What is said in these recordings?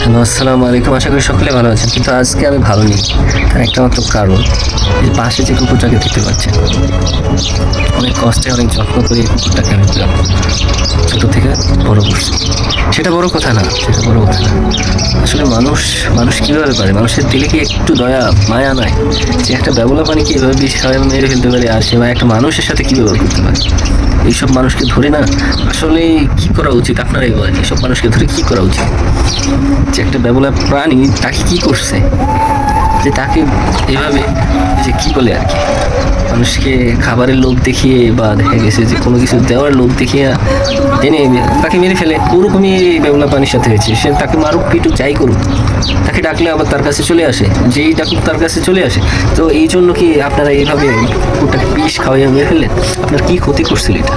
Hello, আসসালামু আলাইকুম। আশা করি সকলে ভালো আছেন, কিন্তু আজকে আমি ভালো নেই। তার একটা মাত্র কারণ, যে পাশে যে কুকুরটাকে দেখতে পাচ্ছেন, অনেক কষ্টে অনেক যত্ন করে এই কুকুরটাকে আমি ছোট থেকে বড় করছি। সেটা বড় কথা না, সেটা বড় কথা না। আসলে মানুষ মানুষ কীভাবে পারে? মানুষের দিলে কি একটু দয়া মায়া নাই? যে একটা ব্যাবলা পানিকে এভাবে বিষ খাওয়ায় মেরে ফেলতে পারে, আর সে বা একটা মানুষের সাথে কী ব্যবহার করতে পারে? এইসব মানুষকে ধরে না আসলে কি করা উচিত? আপনারাই বলেন, এইসব মানুষকে ধরে কি করা উচিত? যে একটা বেবলা প্রাণী তাকে কি করছে, যে তাকে এভাবে যে কি বলে আর কি, মানুষকে খাবারের লোভ দেখিয়ে বা দেখা গেছে যে কোনো কিছু দেওয়ার লোভ দেখিয়ে এনে তাকে মেরে ফেলে। ওরকমই বেবলা প্রাণীর সাথে হয়েছে। সে তাকে মারুক পিটুক যাই করুক, তাকে ডাকলে আবার তার কাছে চলে আসে, যেই ডাকুক তার কাছে চলে আসে। তো এই জন্য কি আপনারা এইভাবে কুকুরটাকে বিষ খাওয়াইয়া মেরে ফেললেন? আপনার কি ক্ষতি করছিল এটা?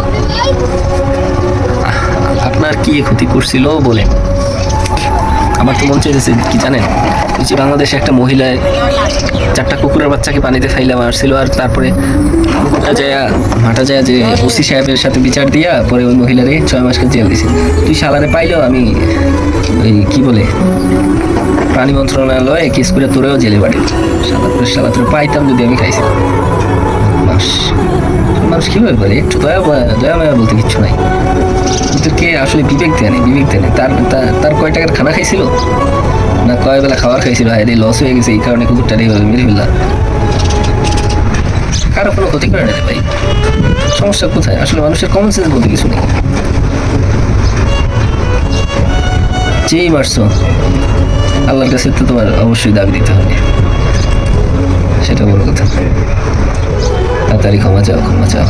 আপনার কি ক্ষতি করছিল বলে? আমার তো মন চাইতেছে কি জানেন, ওই যে বাংলাদেশে একটা মহিলায় 4টা কুকুরের বাচ্চাকে পানিতে ফাইলা মারছিল, আর তারপরে কুকুরটা যায় মাঠা যায় যে ওসি সাহেবের সাথে বিচার দিয়া পরে ওই মহিলারে 6 মাসকে জেল দিছে। তুই শালারে পাইলেও আমি ওই কি বলে প্রাণী মন্ত্রণালয়ে কেস করে তোরেও জেলে বাড়ি শালা তোর পাইতাম যদি আমি খাইছি। মানুষ মানুষ কীভাবে পারে? একটু দয়া মায়া বলতে কিচ্ছু নাই। ওদেরকে আসলে বিবেক দেয় না, বিবেক দেয় না। তার তার কয় টাকার খানা খাইছিল না কয় বেলা খাবার খাইছিল, হ্যাঁ রে লস হয়ে গেছে, এই কারণে কুকুরটারে মেরে ফেললাম। কারো কোনো ক্ষতি করে না রে ভাই। সমস্যা কোথায়? আসলে মানুষের কমন সেন্স বলতে কিছু নেই। যেই মারছো আল্লাহর কাছে তো তোমার অবশ্যই দাবি দিতে হবে, সেটা বড় কথা। তাড়াতাড়ি ক্ষমা চাও, ক্ষমা চাও।